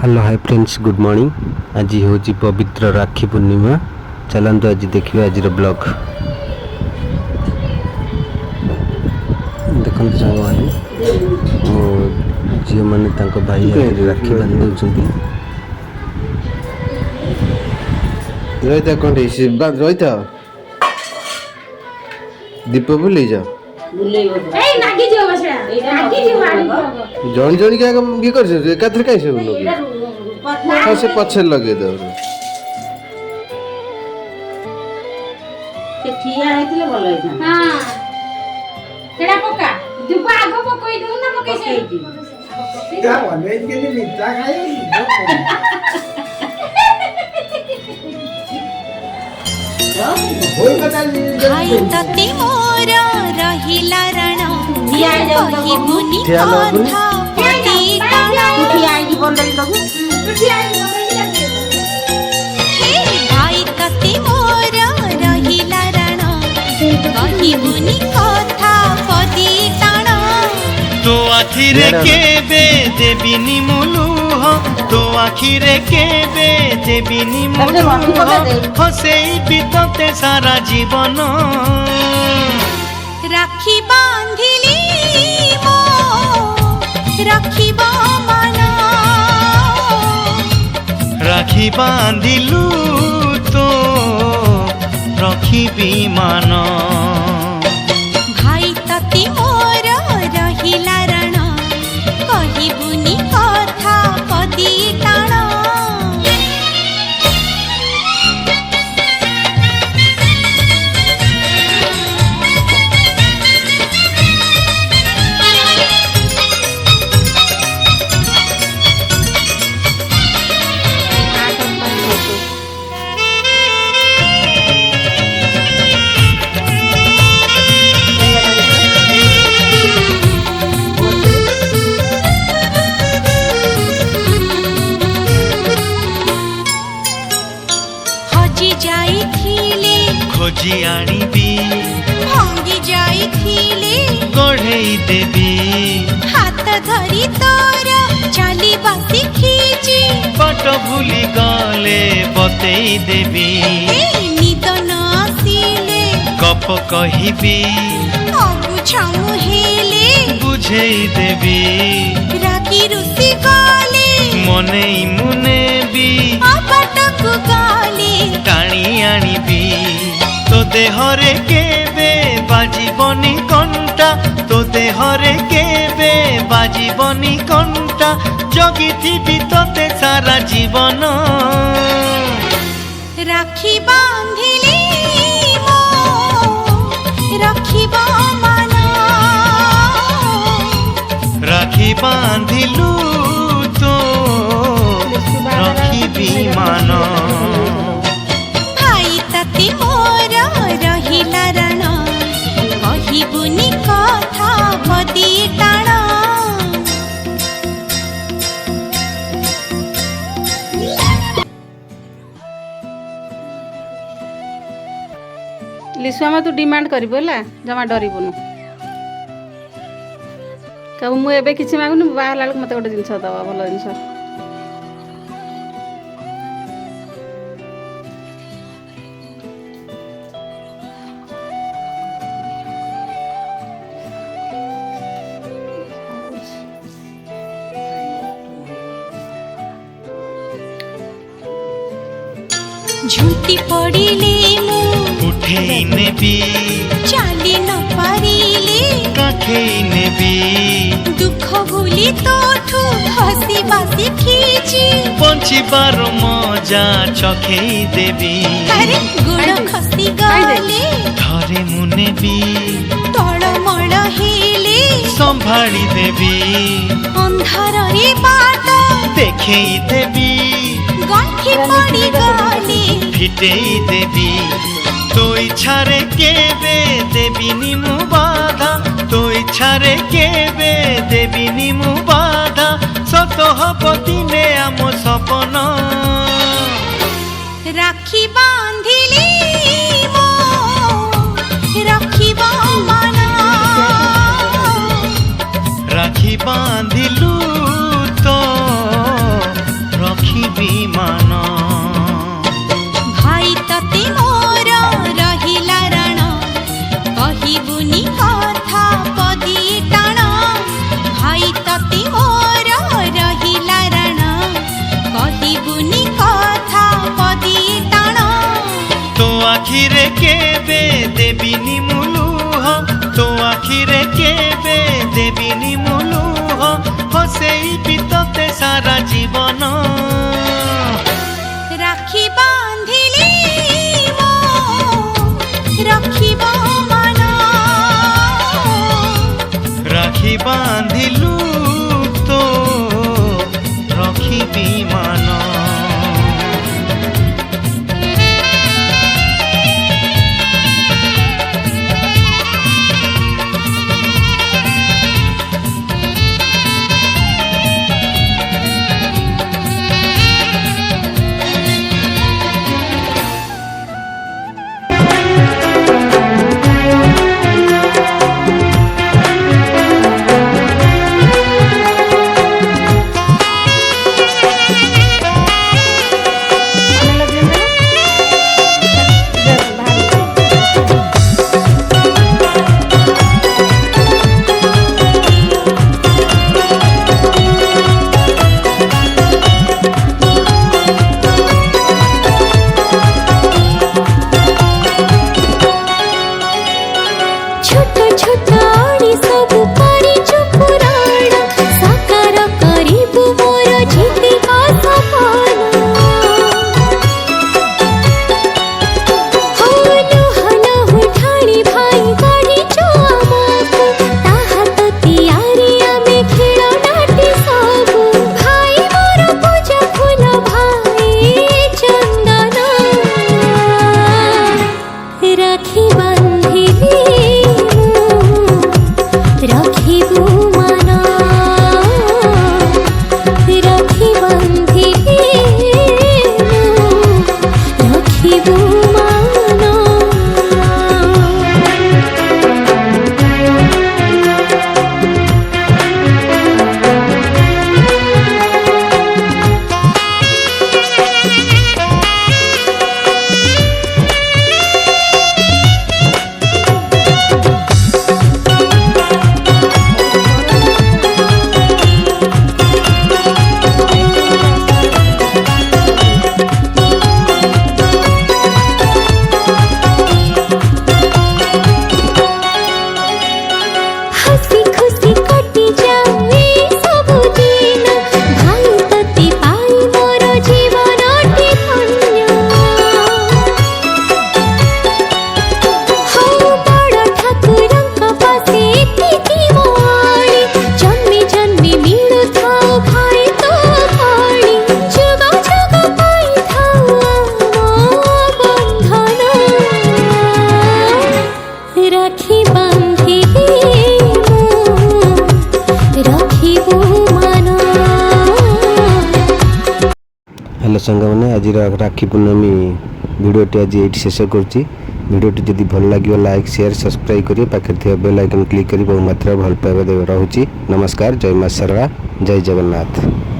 Hello hi friends good morning. आज हूँ पवित्र राखी पूर्णिमा। चलते आज देखिए आज ब्लॉग। देखते सांग मैंने मो झी मैंने भाई हाथ राखी बांधि दौरान रही कौन रही दीप बुले जाओ जन जन क्या ये कर एकाथर कहीं सब लगे हाँ से पछे लगे दो भाई तते मोर रहिला रण कहि मुनि कथा पति हे भाई तते मोर रहिला रण कहि मुनि कथा पति ताण तो आखिरे केबे देबिनी मुलुह तो आखिरे केबे देबिनी मुलुह हसेई बितते सारा जीवन राखी बांधिली मो राखिब मन राखी बांधिलु तो रखिबी मान भाई तते मोर रहिला रण कहिबुनि कथा पदी टाण खोजी आनिबी भांगी जाइथिले गढ़ेई देबी हाथ धरी तोर चलिबा शिखिची बाट भूली गले बतेई देबी निद न आसिले गप कहिबी अबुझ मुहेले बुझेई देबी रागी रुसी गले मनेई मुनेबी अबटकु गले टाणी आनिबी तो देहरे केबे बाजीबनी कंटा तो देहरे केबे बाजीबनी कंटा जगिथिबी तोते सारा जीवन राखी बांधिली मो राखिब मन राखी बांधिलु तो रखिबी मान भाई तते मोर रहिला रण कहिबुनि कथा पदी टाण लिसुआमा तू डिमांड करिबो ला जमा डरिबुनु कहू मु एबे किछि मागुनी बाहर लाल मते गोटे जिंस दवा भलो जिंस झुंटी पड़िले मु उठेई नेबी चाली न पारिले काखेई नेबी दुख भूली तोठू हसी बासी खींची बंचिबार मजा चखेई देबी अरे गुड़ खसी गले धरे मुनेबी तळमळ हेले संभाली देबी अंधार रे बाट देखेई देबी गंठी पड़ी गले फिटेई देबी तो इच्छारे केबे देबिनी मु बाधा तो इच्छारे केबे देबिनी मु बाधा सत हब दिने आम सपन राखी बांधिली मो राखिब मन राखी बांधिलु तो ଆଖିରେ କେବେ ଦେବିନି ମୁଁ ଲୁହ ତୋ ଆଖିରେ କେବେ ଦେବିନି ମୁଁ ଲୁହ ହସେଇବି ତତେ ସାରା ଜୀବନ রাখি বাঁধিলি মো রখিব মন রাখি বাঁধিলু তো রখিবি মান हेलो सांगने आज राखी पूर्णमी भिडियोटी आज ये शेष करुच्ची भिडियोटी जदि भल लगे लाइक शेयर सब्सक्राइब करेंगे पाखे थी बेल आइकन क्लिक कर बहु मात्रा भल पाइबा रोचे। नमस्कार, जय मां शारदा, जय जगन्नाथ।